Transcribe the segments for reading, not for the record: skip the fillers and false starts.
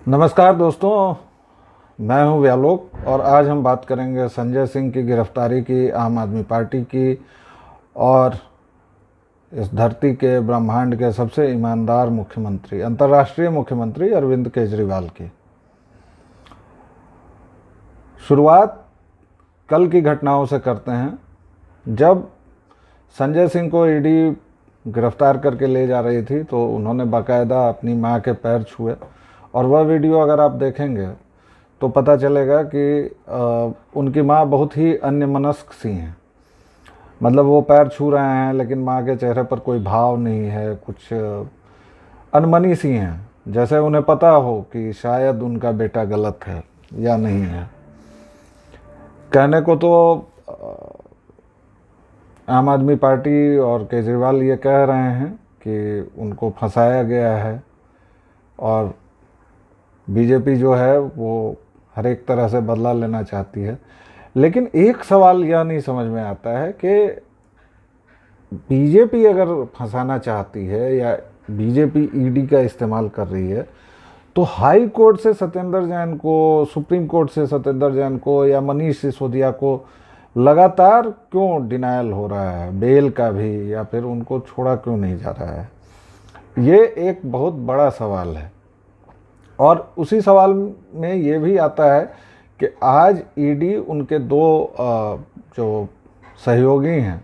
नमस्कार दोस्तों, मैं हूं व्यालोक और आज हम बात करेंगे संजय सिंह की गिरफ्तारी की, आम आदमी पार्टी की और इस धरती के ब्रह्मांड के सबसे ईमानदार मुख्यमंत्री, अंतर्राष्ट्रीय मुख्यमंत्री अरविंद केजरीवाल की। शुरुआत कल की घटनाओं से करते हैं। जब संजय सिंह को ईडी गिरफ्तार करके ले जा रही थी तो उन्होंने बाकायदा अपनी मां के पैर छुए और वह वीडियो अगर आप देखेंगे तो पता चलेगा कि उनकी मां बहुत ही अन्यमनस्क सी हैं। मतलब वो पैर छू रहे हैं लेकिन मां के चेहरे पर कोई भाव नहीं है, कुछ अनमनी सी हैं, जैसे उन्हें पता हो कि शायद उनका बेटा गलत है या नहीं है। कहने को तो आम आदमी पार्टी और केजरीवाल ये कह रहे हैं कि उनको फंसाया गया है और बीजेपी जो है वो हर एक तरह से बदला लेना चाहती है। लेकिन एक सवाल यह नहीं समझ में आता है कि बीजेपी अगर फंसाना चाहती है या बीजेपी ईडी का इस्तेमाल कर रही है तो हाई कोर्ट से सत्येंद्र जैन को, सुप्रीम कोर्ट से सत्येंद्र जैन को या मनीष सिसोदिया को लगातार क्यों डिनायल हो रहा है, बेल का भी, या फिर उनको छोड़ा क्यों नहीं जा रहा है। ये एक बहुत बड़ा सवाल है। और उसी सवाल में ये भी आता है कि आज ईडी उनके दो जो सहयोगी हैं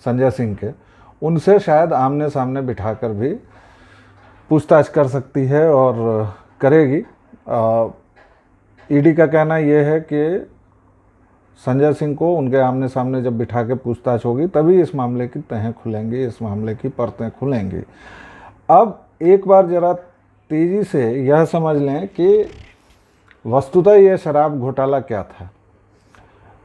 संजय सिंह के, उनसे शायद आमने सामने बिठाकर भी पूछताछ कर सकती है और करेगी। ईडी का कहना यह है कि संजय सिंह को उनके आमने सामने जब बिठा के पूछताछ होगी तभी इस मामले की तहें खुलेंगी, इस मामले की परतें खुलेंगी। अब एक बार ज़रा तेज़ी से यह समझ लें कि वस्तुतः यह शराब घोटाला क्या था।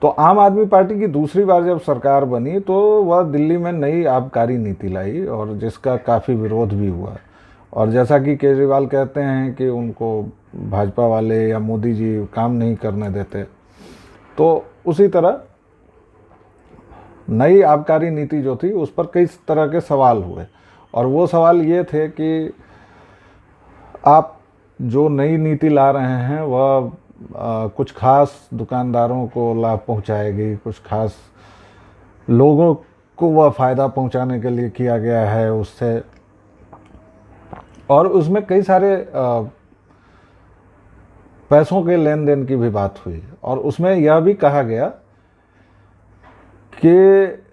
तो आम आदमी पार्टी की दूसरी बार जब सरकार बनी तो वह दिल्ली में नई आबकारी नीति लाई और जिसका काफ़ी विरोध भी हुआ। और जैसा कि केजरीवाल कहते हैं कि उनको भाजपा वाले या मोदी जी काम नहीं करने देते, तो उसी तरह नई आबकारी नीति जो थी उस पर कई तरह के सवाल हुए। और वो सवाल ये थे कि आप जो नई नीति ला रहे हैं वह कुछ खास दुकानदारों को लाभ पहुंचाएगी, कुछ खास लोगों को वह फ़ायदा पहुंचाने के लिए किया गया है उससे। और उसमें कई सारे पैसों के लेन देन की भी बात हुई और उसमें यह भी कहा गया कि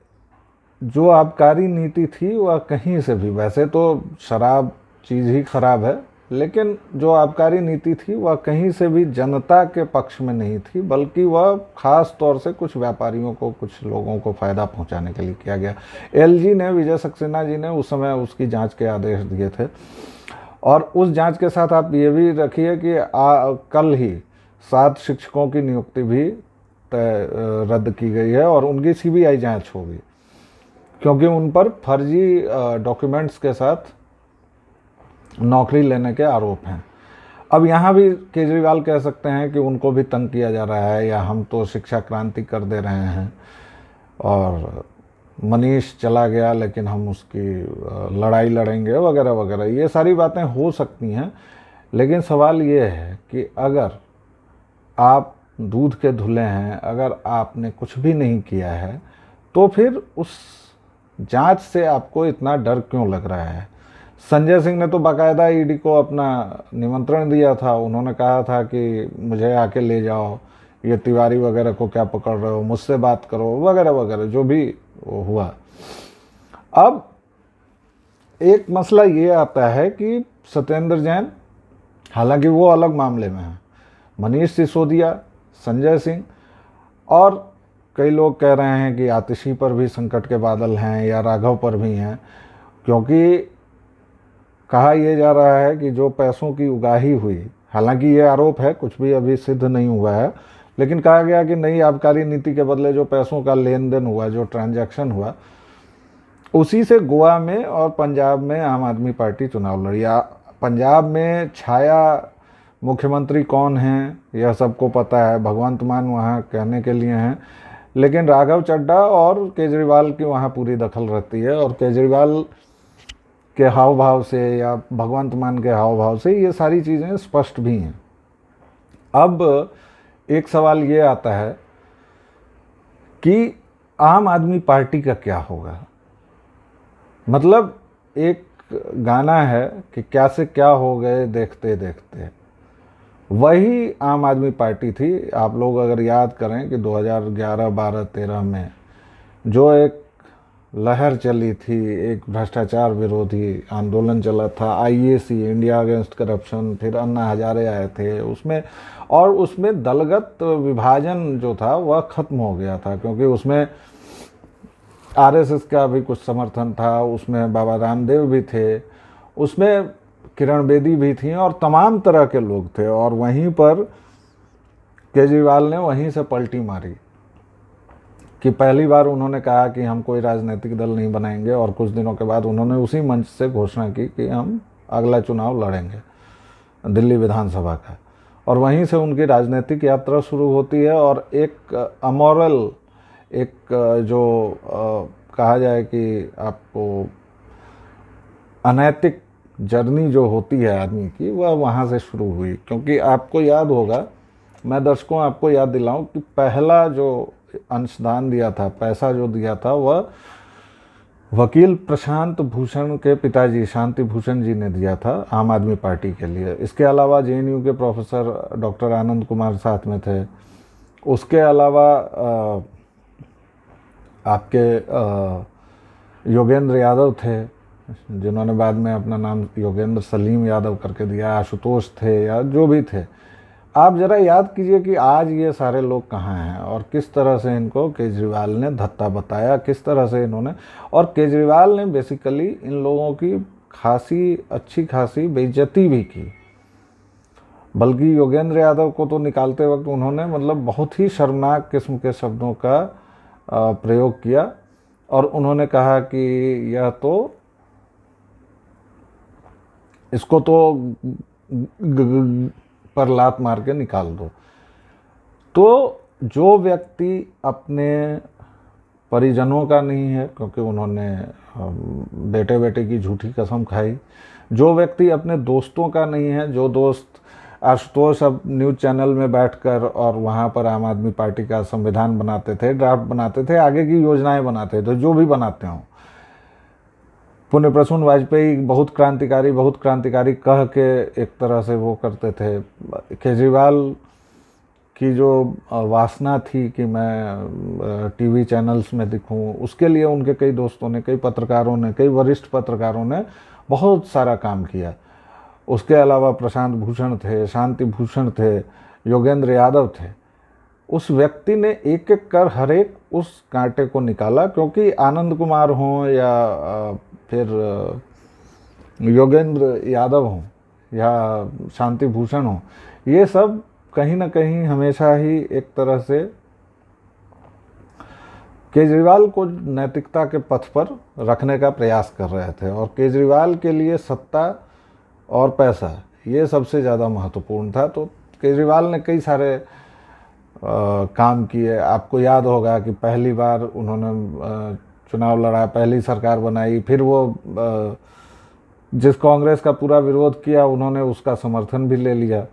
जो आबकारी नीति थी वह कहीं से भी, वैसे तो शराब चीज़ ही खराब है, लेकिन जो आबकारी नीति थी वह कहीं से भी जनता के पक्ष में नहीं थी, बल्कि वह खास तौर से कुछ व्यापारियों को, कुछ लोगों को फ़ायदा पहुंचाने के लिए किया गया। एलजी ने, विजय सक्सेना जी ने उस समय उसकी जांच के आदेश दिए थे। और उस जांच के साथ आप ये भी रखिए कि कल ही 7 शिक्षकों की नियुक्ति भी रद्द की गई है और उनकी सीबीआई जांच होगी, क्योंकि उन पर फर्जी डॉक्यूमेंट्स के साथ नौकरी लेने के आरोप हैं। अब यहाँ भी केजरीवाल कह सकते हैं कि उनको भी तंग किया जा रहा है या हम तो शिक्षा क्रांति कर दे रहे हैं और मनीष चला गया लेकिन हम उसकी लड़ाई लड़ेंगे वगैरह वगैरह। ये सारी बातें हो सकती हैं, लेकिन सवाल ये है कि अगर आप दूध के धुले हैं, अगर आपने कुछ भी नहीं किया है, तो फिर उस जांच से आपको इतना डर क्यों लग रहा है। संजय सिंह ने तो बाकायदा ईडी को अपना निमंत्रण दिया था। उन्होंने कहा था कि मुझे आके ले जाओ, ये तिवारी वगैरह को क्या पकड़ रहे हो, मुझसे बात करो वगैरह वगैरह, जो भी हुआ। अब एक मसला ये आता है कि सत्येंद्र जैन, हालांकि वो अलग मामले में है, मनीष सिसोदिया, संजय सिंह, और कई लोग कह रहे हैं कि आतिशी पर भी संकट के बादल हैं या राघव पर भी हैं, क्योंकि कहा यह जा रहा है कि जो पैसों की उगाही हुई, हालांकि ये आरोप है, कुछ भी अभी सिद्ध नहीं हुआ है, लेकिन कहा गया कि नई आबकारी नीति के बदले जो पैसों का लेन देन हुआ, जो ट्रांजैक्शन हुआ, उसी से गोवा में और पंजाब में आम आदमी पार्टी चुनाव लड़ी। पंजाब में छाया मुख्यमंत्री कौन हैं यह सबको पता है, भगवंत मान वहाँ कहने के लिए हैं, लेकिन राघव चड्ढा और केजरीवाल की वहाँ पूरी दखल रहती है। और केजरीवाल के हाव भाव से या भगवंत मान के हाव भाव से ये सारी चीज़ें स्पष्ट भी हैं। अब एक सवाल ये आता है कि आम आदमी पार्टी का क्या होगा। मतलब एक गाना है कि क्या से क्या हो गए देखते देखते, वही आम आदमी पार्टी थी। आप लोग अगर याद करें कि 2011, 12, 13 में जो एक लहर चली थी, एक भ्रष्टाचार विरोधी आंदोलन चला था, आईएसी, इंडिया अगेंस्ट करप्शन, फिर अन्ना हजारे आए थे उसमें, और उसमें दलगत विभाजन जो था वह खत्म हो गया था, क्योंकि उसमें आरएसएस का भी कुछ समर्थन था, उसमें बाबा रामदेव भी थे, उसमें किरण बेदी भी थी, और तमाम तरह के लोग थे। और वहीं पर केजरीवाल ने वहीं से पलटी मारी कि पहली बार उन्होंने कहा कि हम कोई राजनीतिक दल नहीं बनाएंगे, और कुछ दिनों के बाद उन्होंने उसी मंच से घोषणा की कि हम अगला चुनाव लड़ेंगे दिल्ली विधानसभा का। और वहीं से उनकी राजनीतिक यात्रा शुरू होती है। और एक अमोरल, एक जो कहा जाए कि आपको अनैतिक जर्नी जो होती है आदमी की, वह वहाँ से शुरू हुई। क्योंकि आपको याद होगा, मैं दर्शकों आपको याद दिलाऊं कि पहला जो अंशदान दिया था, पैसा जो दिया था, वह वकील प्रशांत भूषण के पिताजी शांति भूषण जी ने दिया था आम आदमी पार्टी के लिए। इसके अलावा जेएनयू के प्रोफेसर डॉक्टर आनंद कुमार साथ में थे। उसके अलावा आपके योगेंद्र यादव थे, जिन्होंने बाद में अपना नाम योगेंद्र सलीम यादव करके दिया, आशुतोष थे, या जो भी थे। आप ज़रा याद कीजिए कि आज ये सारे लोग कहाँ हैं, और किस तरह से इनको केजरीवाल ने धत्ता बताया, किस तरह से इन्होंने, और केजरीवाल ने बेसिकली इन लोगों की अच्छी खासी बेइज्जती भी की। बल्कि योगेंद्र यादव को तो निकालते वक्त उन्होंने मतलब बहुत ही शर्मनाक किस्म के शब्दों का प्रयोग किया, और उन्होंने कहा कि यह तो, इसको तो पर लात मार के निकाल दो। तो जो व्यक्ति अपने परिजनों का नहीं है, क्योंकि उन्होंने बेटे बेटे की झूठी कसम खाई, जो व्यक्ति अपने दोस्तों का नहीं है, जो दोस्त आशुतोष अब न्यूज़ चैनल में बैठकर और वहाँ पर आम आदमी पार्टी का संविधान बनाते थे, ड्राफ्ट बनाते थे, आगे की योजनाएं बनाते थे, जो भी बनाते हों। पुण्य प्रसून वाजपेयी बहुत क्रांतिकारी कह के एक तरह से वो करते थे। केजरीवाल की जो वासना थी कि मैं टीवी चैनल्स में दिखूं, उसके लिए उनके कई दोस्तों ने, कई पत्रकारों ने, कई वरिष्ठ पत्रकारों ने बहुत सारा काम किया। उसके अलावा प्रशांत भूषण थे, शांति भूषण थे, योगेंद्र यादव थे। उस व्यक्ति ने एक एक कर हर एक उस कांटे को निकाला, क्योंकि आनंद कुमार हों या फिर योगेंद्र यादव हों या शांति भूषण हों, ये सब कहीं ना कहीं हमेशा ही एक तरह से केजरीवाल को नैतिकता के पथ पर रखने का प्रयास कर रहे थे। और केजरीवाल के लिए सत्ता और पैसा ये सबसे ज़्यादा महत्वपूर्ण था। तो केजरीवाल ने कई सारे काम किए। आपको याद होगा कि पहली बार उन्होंने चुनाव लड़ा, पहली सरकार बनाई, फिर वो जिस कांग्रेस का पूरा विरोध किया उन्होंने उसका समर्थन भी ले लिया।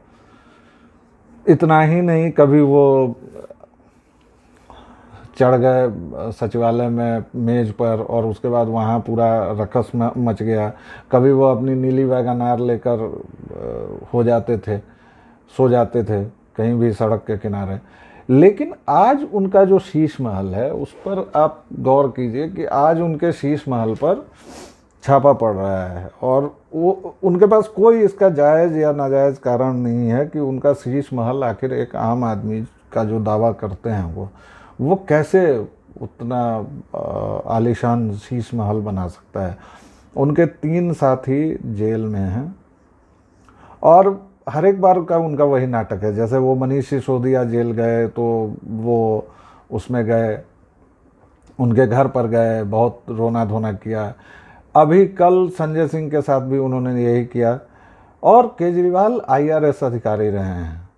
इतना ही नहीं, कभी वो चढ़ गए सचिवालय में मेज पर, और उसके बाद वहाँ पूरा रकस मच गया। कभी वो अपनी नीली वैगनार लेकर हो जाते थे, सो जाते थे कहीं भी सड़क के किनारे। लेकिन आज उनका जो शीश महल है उस पर आप गौर कीजिए कि आज उनके शीश महल पर छापा पड़ रहा है, और वो उनके पास कोई इसका जायज़ या नाजायज़ कारण नहीं है कि उनका शीश महल, आखिर एक आम आदमी का जो दावा करते हैं वो कैसे उतना आलीशान शीश महल बना सकता है। उनके 3 साथी जेल में हैं, और हर एक बार का उनका वही नाटक है। जैसे वो मनीष सिसोदिया जेल गए तो वो उसमें गए, उनके घर पर गए, बहुत रोना धोना किया। अभी कल संजय सिंह के साथ भी उन्होंने यही किया। और केजरीवाल आईआरएस अधिकारी रहे हैं,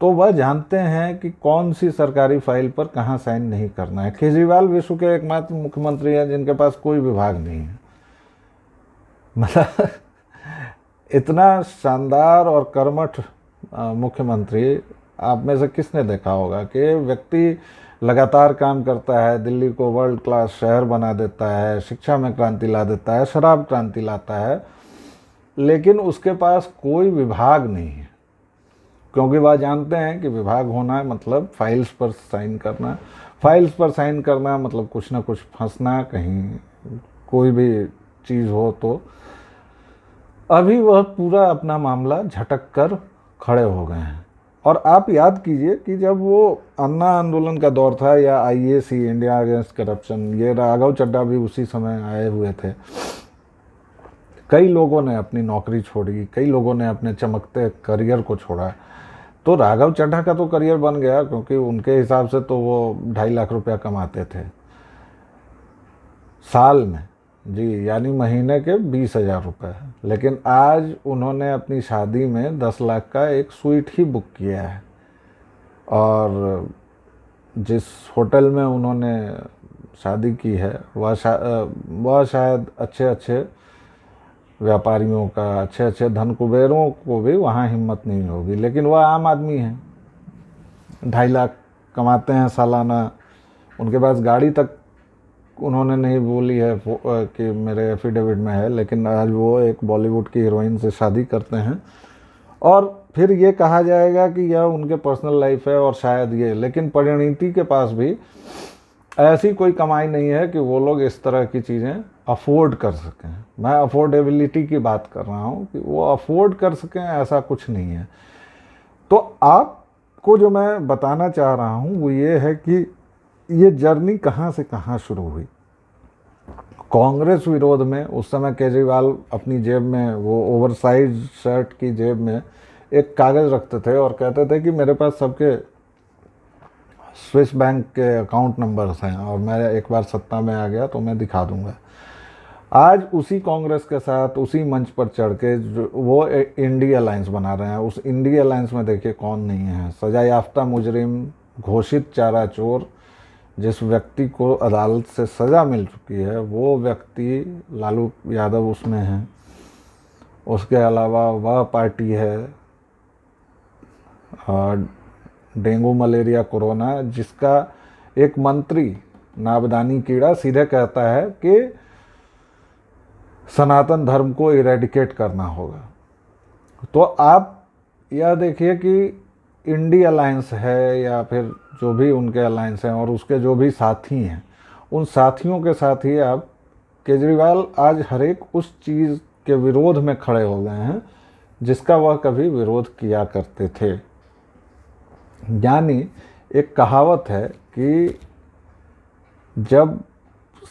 तो वह जानते हैं कि कौन सी सरकारी फाइल पर कहाँ साइन नहीं करना है। केजरीवाल विश्व के एकमात्र मुख्यमंत्री हैं जिनके पास कोई विभाग नहीं है। मतलब इतना शानदार और कर्मठ मुख्यमंत्री आप में से किसने देखा होगा कि व्यक्ति लगातार काम करता है, दिल्ली को वर्ल्ड क्लास शहर बना देता है, शिक्षा में क्रांति ला देता है, शराब क्रांति लाता है, लेकिन उसके पास कोई विभाग नहीं है। क्योंकि वह जानते हैं कि विभाग होना मतलब फाइल्स पर साइन करना, फाइल्स पर साइन करना मतलब कुछ ना कुछ फंसना, कहीं कोई भी चीज़ हो तो। अभी वह पूरा अपना मामला झटक कर खड़े हो गए हैं। और आप याद कीजिए कि जब वो अन्ना आंदोलन का दौर था या IAC, इंडिया अगेंस्ट करप्शन, ये राघव चड्ढा भी उसी समय आए हुए थे। कई लोगों ने अपनी नौकरी छोड़ी, कई लोगों ने अपने चमकते करियर को छोड़ा। तो राघव चड्ढा का तो करियर बन गया, क्योंकि उनके हिसाब से तो वो 2.5 लाख रुपया कमाते थे साल में जी, यानी महीने के 20,000 रुपये। लेकिन आज उन्होंने अपनी शादी में 10 लाख का एक स्वीट ही बुक किया है, और जिस होटल में उन्होंने शादी की है वह शायद अच्छे अच्छे व्यापारियों का, अच्छे अच्छे धन कुबेरों को भी वहाँ हिम्मत नहीं होगी। लेकिन वह आम आदमी है, 2.5 लाख कमाते हैं सालाना। उनके पास गाड़ी तक उन्होंने नहीं बोली है कि मेरे एफिडेविट में है, लेकिन आज वो एक बॉलीवुड की हीरोइन से शादी करते हैं। और फिर ये कहा जाएगा कि यह उनके पर्सनल लाइफ है और शायद ये, लेकिन परिणीति के पास भी ऐसी कोई कमाई नहीं है कि वो लोग इस तरह की चीज़ें अफोर्ड कर सकें। मैं अफोर्डेबिलिटी की बात कर रहा हूँ कि वो अफोर्ड कर सकें, ऐसा कुछ नहीं है। तो आपको जो मैं बताना चाह रहा हूँ वो ये है कि ये जर्नी कहाँ से कहाँ शुरू हुई। कांग्रेस विरोध में उस समय केजरीवाल अपनी जेब में, वो ओवरसाइज शर्ट की जेब में एक कागज़ रखते थे और कहते थे कि मेरे पास सबके स्विस बैंक के अकाउंट नंबर्स हैं, और मैं एक बार सत्ता में आ गया तो मैं दिखा दूंगा। आज उसी कांग्रेस के साथ उसी मंच पर चढ़ के वो इंडी अलायंस बना रहे हैं। उस इंडी अलायंस में देखिए कौन नहीं है, सजा याफ्ता मुजरिम, घोषित चारा चोर, जिस व्यक्ति को अदालत से सज़ा मिल चुकी है वो व्यक्ति लालू यादव उसमें है। उसके अलावा वह पार्टी है डेंगू मलेरिया कोरोना, जिसका एक मंत्री नाबदानी कीड़ा सीधे कहता है कि सनातन धर्म को इरेडिकेट करना होगा। तो आप यह देखिए कि इंडी अलायंस है या फिर जो भी उनके अलायंस हैं और उसके जो भी साथी हैं, उन साथियों के साथ ही आप केजरीवाल आज हर एक उस चीज़ के विरोध में खड़े हो गए हैं जिसका वह कभी विरोध किया करते थे। यानी एक कहावत है कि जब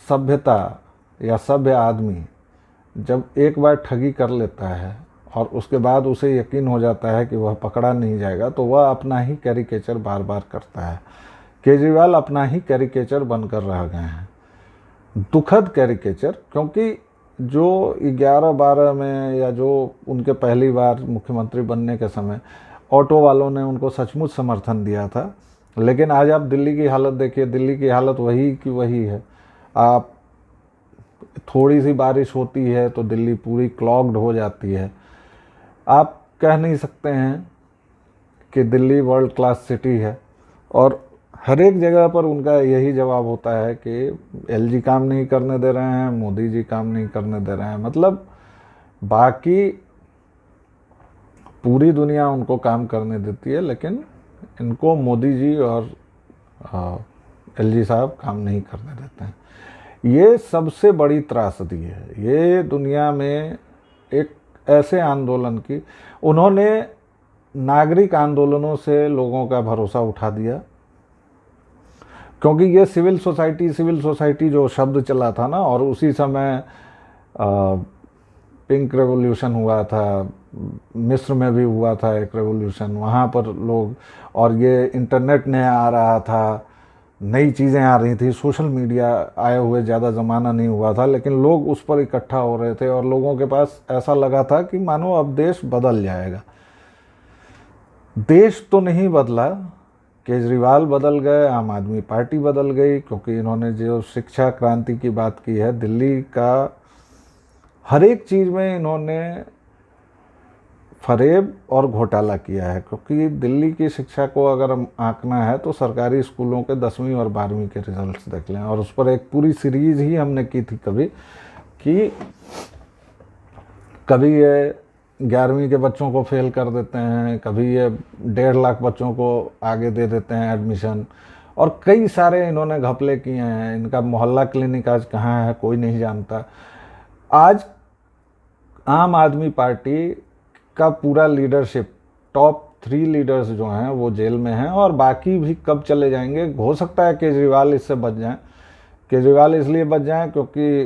सभ्यता या सभ्य आदमी जब एक बार ठगी कर लेता है और उसके बाद उसे यकीन हो जाता है कि वह पकड़ा नहीं जाएगा, तो वह अपना ही कैरिकेचर बार बार करता है। केजरीवाल अपना ही कैरिकेचर बनकर रह गए हैं, दुखद कैरिकेचर। क्योंकि जो 11-12 में या जो उनके पहली बार मुख्यमंत्री बनने के समय ऑटो वालों ने उनको सचमुच समर्थन दिया था, लेकिन आज आप दिल्ली की हालत देखिए, दिल्ली की हालत वही की वही है। आप थोड़ी सी बारिश होती है तो दिल्ली पूरी क्लॉग्ड हो जाती है। आप कह नहीं सकते हैं कि दिल्ली वर्ल्ड क्लास सिटी है, और हर एक जगह पर उनका यही जवाब होता है कि LG काम नहीं करने दे रहे हैं, मोदी जी काम नहीं करने दे रहे हैं। मतलब बाकी पूरी दुनिया उनको काम करने देती है, लेकिन इनको मोदी जी और LG साहब काम नहीं करने देते हैं। ये सबसे बड़ी त्रासदी है। ये दुनिया में एक ऐसे आंदोलन की, उन्होंने नागरिक आंदोलनों से लोगों का भरोसा उठा दिया, क्योंकि ये सिविल सोसाइटी जो शब्द चला था ना, और उसी समय पिंक रेवोल्यूशन हुआ था, मिस्र में भी हुआ था एक रेवोल्यूशन, वहाँ पर लोग, और ये इंटरनेट नया आ रहा था, नई चीज़ें आ रही थी, सोशल मीडिया आए हुए ज़्यादा ज़माना नहीं हुआ था, लेकिन लोग उस पर इकट्ठा हो रहे थे और लोगों के पास ऐसा लगा था कि मानो अब देश बदल जाएगा। देश तो नहीं बदला, केजरीवाल बदल गए, आम आदमी पार्टी बदल गई, क्योंकि इन्होंने जो शिक्षा क्रांति की बात की है, दिल्ली का हर एक चीज़ में इन्होंने फरेब और घोटाला किया है। क्योंकि दिल्ली की शिक्षा को अगर आंकना है तो सरकारी स्कूलों के 10वीं और 12वीं के रिजल्ट्स देख लें, और उस पर एक पूरी सीरीज ही हमने की थी कभी, कि कभी ये 11वीं के बच्चों को फेल कर देते हैं, कभी ये 1.5 लाख बच्चों को आगे दे देते हैं एडमिशन, और कई सारे इन्होंने घपले किए हैं। इनका मोहल्ला क्लिनिक आज कहाँ है कोई नहीं जानता। आज आम आदमी पार्टी का पूरा लीडरशिप, टॉप 3 लीडर्स जो हैं वो जेल में हैं, और बाकी भी कब चले जाएंगे। हो सकता है केजरीवाल इससे बच जाएं। केजरीवाल इसलिए बच जाएं क्योंकि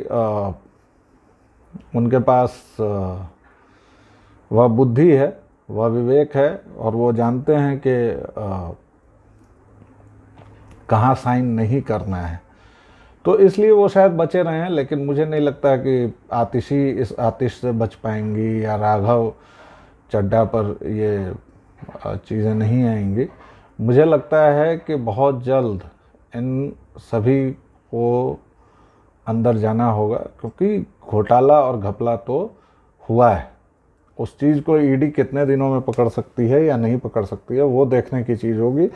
उनके पास वह बुद्धि है, वह विवेक है, और वो जानते हैं कि कहाँ साइन नहीं करना है, तो इसलिए वो शायद बचे रहे हैं। लेकिन मुझे नहीं लगता कि आतिशी इस आतिश से बच पाएंगी, या राघव चड्ढा पर ये चीज़ें नहीं आएंगी। मुझे लगता है कि बहुत जल्द इन सभी को अंदर जाना होगा, क्योंकि घोटाला और घपला तो हुआ है। उस चीज़ को ईडी कितने दिनों में पकड़ सकती है या नहीं पकड़ सकती है वो देखने की चीज़ होगी,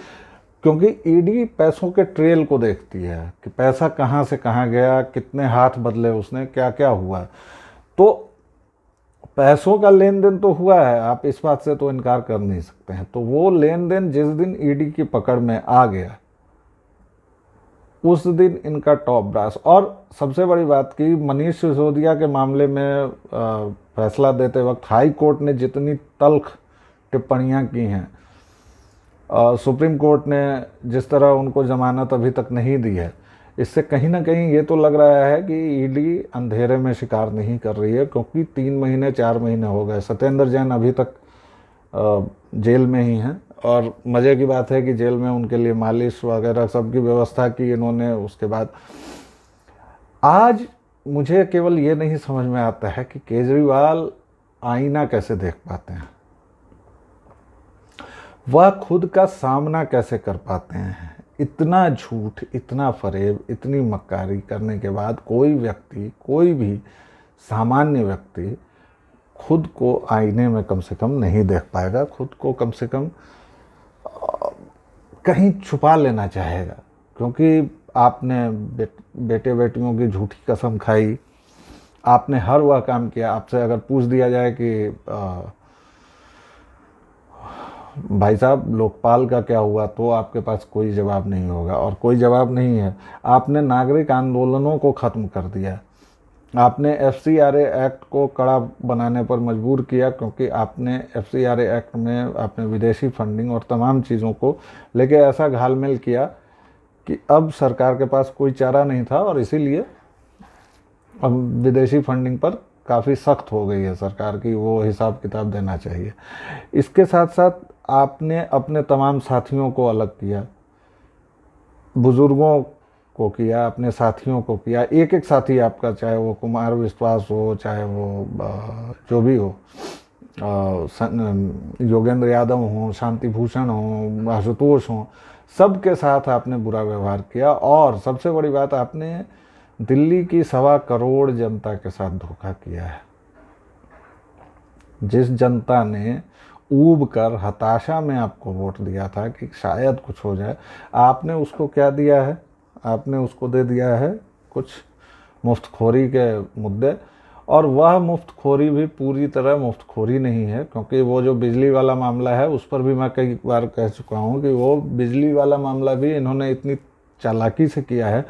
क्योंकि ईडी पैसों के ट्रेल को देखती है कि पैसा कहाँ से कहाँ गया, कितने हाथ बदले उसने, क्या क्या हुआ। तो पैसों का लेन देन तो हुआ है, आप इस बात से तो इनकार कर नहीं सकते हैं। तो वो लेन देन जिस दिन ईडी की पकड़ में आ गया उस दिन इनका टॉप ब्रास। और सबसे बड़ी बात कि मनीष सिसोदिया के मामले में फैसला देते वक्त हाई कोर्ट ने जितनी तल्ख टिप्पणियां की हैं, सुप्रीम कोर्ट ने जिस तरह उनको जमानत अभी तक नहीं दी है, इससे कहीं ना कहीं ये तो लग रहा है कि ईडी अंधेरे में शिकार नहीं कर रही है। क्योंकि 3 महीने 4 महीने हो गए, सत्येंद्र जैन अभी तक जेल में ही हैं, और मज़े की बात है कि जेल में उनके लिए मालिश वगैरह सब की व्यवस्था की इन्होंने। उसके बाद आज मुझे केवल ये नहीं समझ में आता है कि केजरीवाल आईना कैसे देख पाते हैं, वह खुद का सामना कैसे कर पाते हैं। इतना झूठ, इतना फरेब, इतनी मक्कारी करने के बाद कोई व्यक्ति, कोई भी सामान्य व्यक्ति खुद को आईने में कम से कम नहीं देख पाएगा, खुद को कम से कम कहीं छुपा लेना चाहेगा। क्योंकि आपने बेटे बेटियों की झूठी कसम खाई, आपने हर वह काम किया। आपसे अगर पूछ दिया जाए कि भाई साहब लोकपाल का क्या हुआ, तो आपके पास कोई जवाब नहीं होगा, और कोई जवाब नहीं है। आपने नागरिक आंदोलनों को ख़त्म कर दिया, आपने FCRA एक्ट को कड़ा बनाने पर मजबूर किया, क्योंकि आपने FCRA एक्ट में आपने विदेशी फंडिंग और तमाम चीज़ों को लेके ऐसा घालमेल किया कि अब सरकार के पास कोई चारा नहीं था, और इसीलिए अब विदेशी फंडिंग पर काफ़ी सख्त हो गई है सरकार की, वो हिसाब किताब देना चाहिए। इसके साथ साथ आपने अपने तमाम साथियों को अलग किया, बुजुर्गों को किया, अपने साथियों को किया। एक एक साथी आपका, चाहे वो कुमार विश्वास हो, चाहे वो जो भी हो, योगेंद्र यादव हों, शांति भूषण हों, आशुतोष हों, सबके साथ आपने बुरा व्यवहार किया। और सबसे बड़ी बात, आपने दिल्ली की 1.25 करोड़ जनता के साथ धोखा किया है। जिस जनता ने ऊब कर हताशा में आपको वोट दिया था कि शायद कुछ हो जाए, आपने उसको क्या दिया है? आपने उसको दे दिया है कुछ मुफ्तखोरी के मुद्दे। और वह मुफ्तखोरी भी पूरी तरह मुफ्तखोरी नहीं है, क्योंकि वो जो बिजली वाला मामला है उस पर भी मैं कई बार कह चुका हूँ कि वो बिजली वाला मामला भी इन्होंने इतनी चालाकी से किया है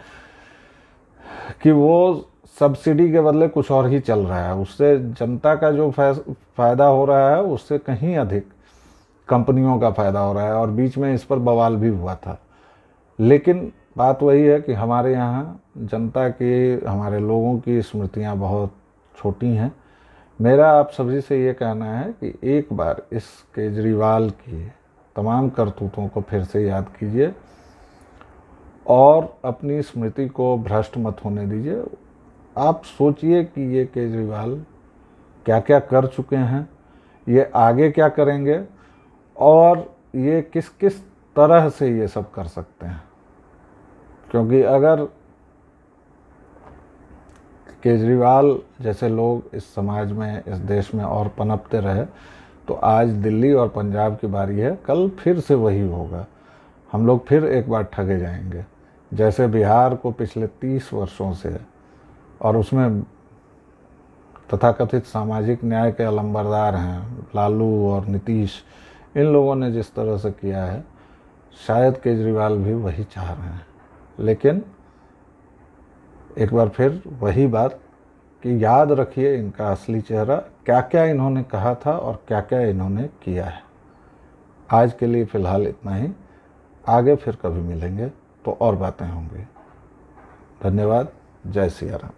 कि वो सब्सिडी के बदले कुछ और ही चल रहा है। उससे जनता का जो फ़ायदा हो रहा है उससे कहीं अधिक कंपनियों का फ़ायदा हो रहा है, और बीच में इस पर बवाल भी हुआ था। लेकिन बात वही है कि हमारे यहाँ जनता की, हमारे लोगों की स्मृतियाँ बहुत छोटी हैं। मेरा आप सभी से ये कहना है कि एक बार इस केजरीवाल की तमाम करतूतों को फिर से याद कीजिए और अपनी स्मृति को भ्रष्ट मत होने दीजिए। आप सोचिए कि ये केजरीवाल क्या क्या कर चुके हैं, ये आगे क्या करेंगे, और ये किस किस तरह से ये सब कर सकते हैं। क्योंकि अगर केजरीवाल जैसे लोग इस समाज में, इस देश में और पनपते रहे तो आज दिल्ली और पंजाब की बारी है, कल फिर से वही होगा। हम लोग फिर एक बार ठगे जाएंगे, जैसे बिहार को पिछले 30 वर्षों से है, और उसमें तथाकथित सामाजिक न्याय के अलंबरदार हैं लालू और नीतीश, इन लोगों ने जिस तरह से किया है, शायद केजरीवाल भी वही चाह रहे हैं। लेकिन एक बार फिर वही बात कि याद रखिए इनका असली चेहरा, क्या क्या इन्होंने कहा था और क्या क्या इन्होंने किया है। आज के लिए फ़िलहाल इतना ही, आगे फिर कभी मिलेंगे तो और बातें होंगी। धन्यवाद। जय सिया राम।